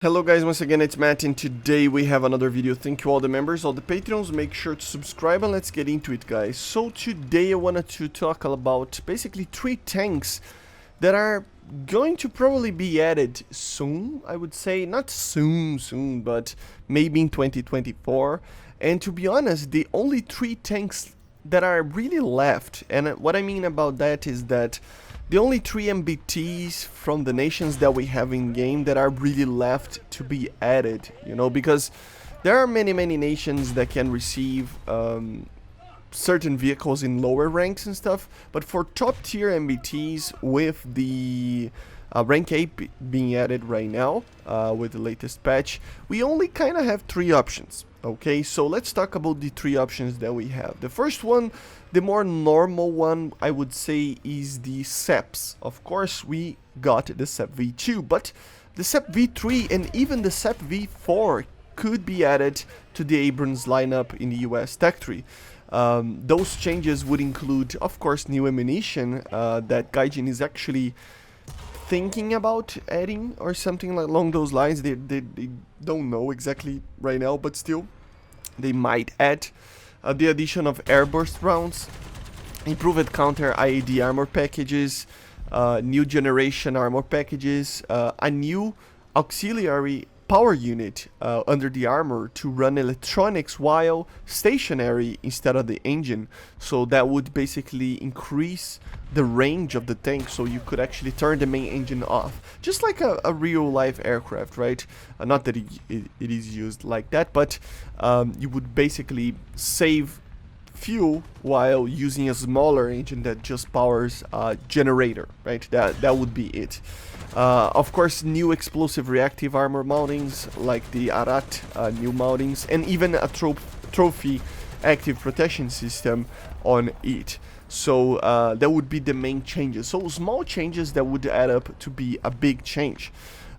Hello guys, once again it's Matt, and today we have another video. Thank you all the members, all the patrons, make sure to subscribe and let's get into it guys. So today I wanted to talk about basically 3 tanks that are going to probably be added soon, I would say. Not soon, but maybe in 2024. And to be honest, the only 3 tanks that are really left, and what I mean about that is that the only 3 MBTs from the nations that we have in game that are really left to be added, you know, because there are many nations that can receive certain vehicles in lower ranks and stuff, but for top tier MBTs with the rank 8 being added right now with the latest patch, we only kind of have 3 options. Okay, so let's talk about the 3 options that we have. The first one, the more normal one, I would say, is the SEPs. Of course, we got the SEP V2, but the SEP V3 and even the SEP V4 could be added to the Abrams lineup in the US Tech Tree. Those changes would include, of course, new ammunition that Gaijin is actually thinking about adding or something along those lines. They don't know exactly right now, but still they might add the addition of airburst rounds, improved counter IAD armor packages, new generation armor packages, a new auxiliary power unit under the armor to run electronics while stationary instead of the engine, so that would basically increase the range of the tank, so you could actually turn the main engine off, just like a real life aircraft, right? Not that it is used like that, but you would basically save fuel while using a smaller engine that just powers a generator, right? That would be it. Of course, new explosive reactive armor mountings like the Arat new mountings, and even a trophy active protection system on it. So that would be the main changes. So small changes that would add up to be a big change.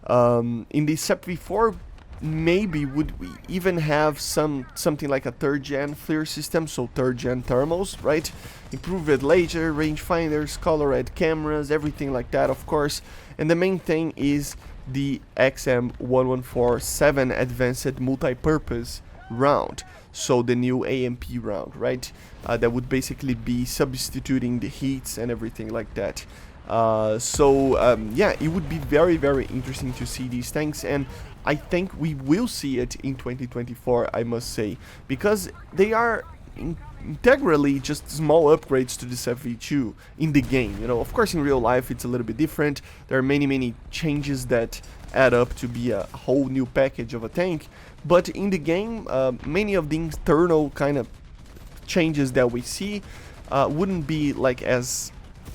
In the SEP V4, maybe would we even have something like a 3rd gen FLIR system, so 3rd gen thermals, right? Improved laser, rangefinders, color red cameras, everything like that, of course. And the main thing is the XM1147 advanced multi-purpose round, so the new AMP round, right? That would basically be substituting the heats and everything like that. Yeah, it would be very interesting to see these tanks, and I think we will see it in 2024, I must say, because they are integrally just small upgrades to the SEP V2 in the game. You know, of course in real life it's a little bit different. There are many changes that add up to be a whole new package of a tank, but in the game many of the internal kind of changes that we see wouldn't be like as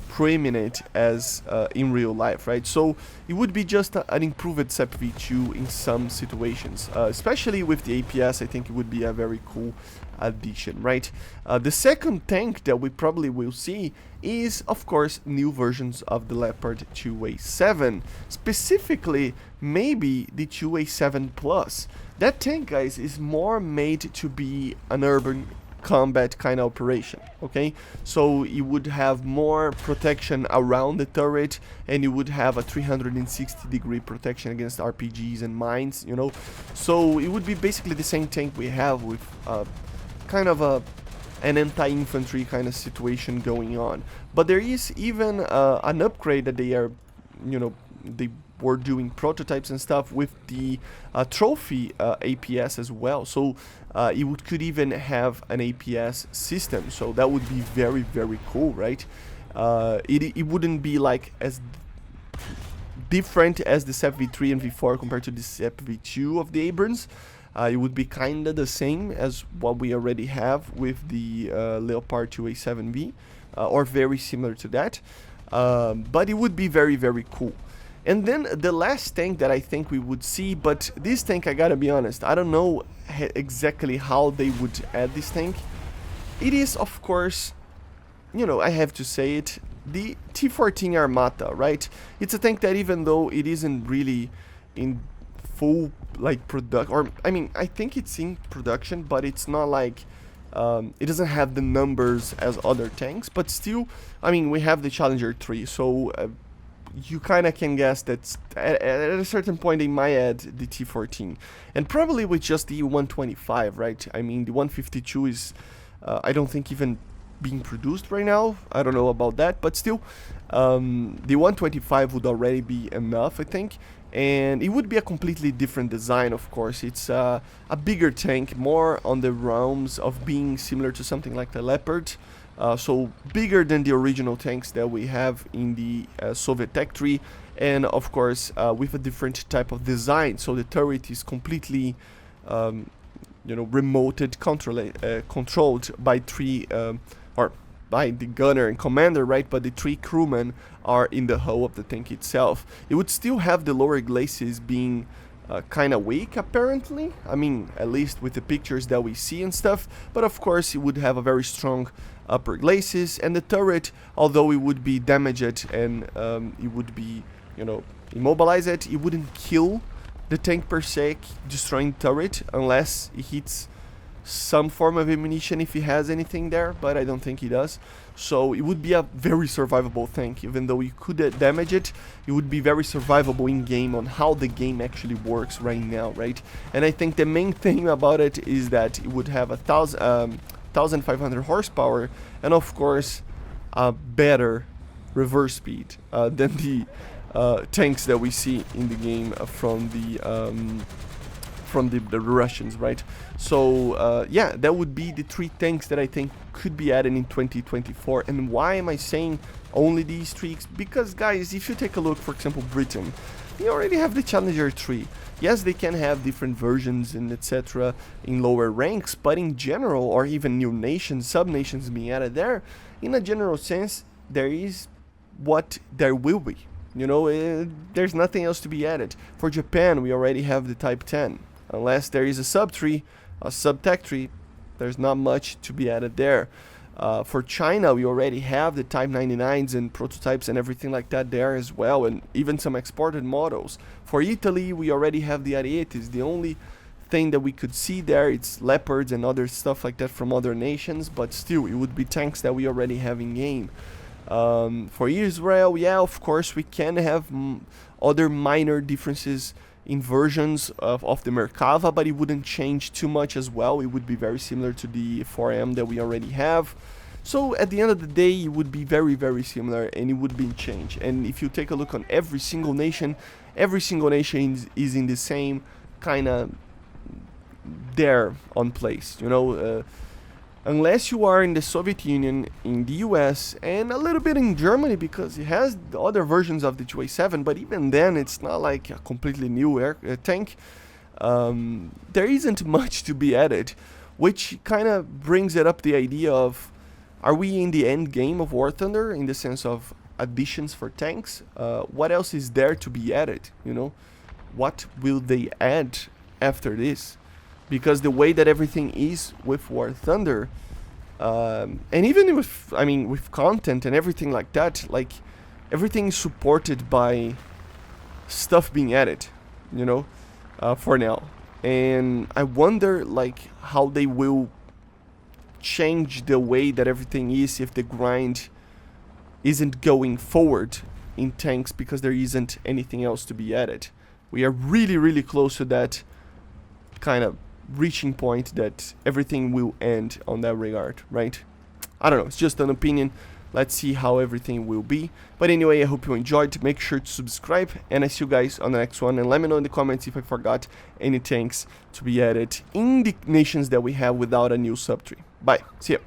prominent as in real life, right? So it would be just an improved SEP V2 in some situations, especially with the APS. I think it would be a very cool addition, right? The second tank that we probably will see is, of course, new versions of the Leopard 2A7, specifically maybe the 2A7 Plus. That tank, guys, is more made to be an urban combat kind of operation, okay? So you would have more protection around the turret, and you would have a 360-degree protection against RPGs and mines, you know? So it would be basically the same tank we have with kind of an anti-infantry kind of situation going on. But there is even an upgrade that they are, you know, they were doing prototypes and stuff with the trophy APS as well. So it could even have an APS system, so that would be very cool, right? It wouldn't be like as different as the SEP V3 and V4 compared to the SEP V2 of the Abrams. It would be kinda the same as what we already have with the Leopard 2A7V, or very similar to that, but it would be very cool. And then the last tank that I think we would see, but this tank, I gotta be honest, I don't know exactly how they would add this tank. It is, of course, you know, I have to say it, the T14 Armata, right? It's a tank that, even though it isn't really in full like product, or I mean, I think it's in production, but it's not like it doesn't have the numbers as other tanks, but still, I mean, we have the Challenger 3, so you kind of can guess that at a certain point they might add the T14, and probably with just the 125, right? I mean, the 152 is, I don't think even being produced right now. I don't know about that, but still, the 125 would already be enough, I think. And it would be a completely different design, of course. It's a bigger tank, more on the realms of being similar to something like the Leopard. So bigger than the original tanks that we have in the Soviet Tech tree, and of course with a different type of design. So the turret is completely, remoted, controlled by three, or by the gunner and commander, right? But the three crewmen are in the hull of the tank itself. It would still have the lower glacis being kind of weak, apparently. I mean, at least with the pictures that we see and stuff. But of course, it would have a very strong upper glacis, and the turret, although it would be damaged and it would be, immobilize it wouldn't kill the tank per se, destroying the turret, unless it hits some form of ammunition if he has anything there, but I don't think he does. So it would be a very survivable tank. Even though you could damage it, it would be very survivable in game on how the game actually works right now, right? And I think the main thing about it is that it would have 1,500 horsepower, and of course a better reverse speed than the tanks that we see in the game from the Russians, right? So yeah, that would be the three tanks that I think could be added in 2024. And why am I saying only these three? Because guys, if you take a look, for example, Britain, they already have the Challenger 3. Yes, they can have different versions and etc. in lower ranks, but in general, or even new nations, sub-nations being added there, in a general sense, there is what there will be. There's nothing else to be added. For Japan, we already have the Type 10. Unless there is a sub-tree, a sub-tech tree, there's not much to be added there. For China, we already have the Type 99s and prototypes and everything like that there as well, and even some exported models. For Italy, we already have the Arietes. The only thing that we could see there, it's Leopards and other stuff like that from other nations, but still, it would be tanks that we already have in game. For Israel, yeah, of course, we can have other minor differences in versions of the Merkava, but it wouldn't change too much as well. It would be very similar to the 4M that we already have. So at the end of the day, it would be very, very similar, and it would be change. And if you take a look on every single nation is in the same kind of there on place, unless you are in the Soviet Union, in the US, and a little bit in Germany, because it has the other versions of the 2A7, but even then it's not like a completely new tank. There isn't much to be added, which kind of brings it up the idea of, are we in the end game of War Thunder in the sense of additions for tanks? What else is there to be added, What will they add after this? Because the way that everything is with War Thunder, and even with content and everything like that, like everything is supported by stuff being added, for now. And I wonder like how they will change the way that everything is if the grind isn't going forward in tanks because there isn't anything else to be added. We are really, really close to that kind of reaching point that everything will end on that regard, right? I don't know, it's just an opinion. Let's see how everything will be. But anyway, I hope you enjoyed. Make sure to subscribe, and I see you guys on the next one. And let me know in the comments if I forgot any tanks to be added in the nations that we have without a new sub-tree. Bye, see ya.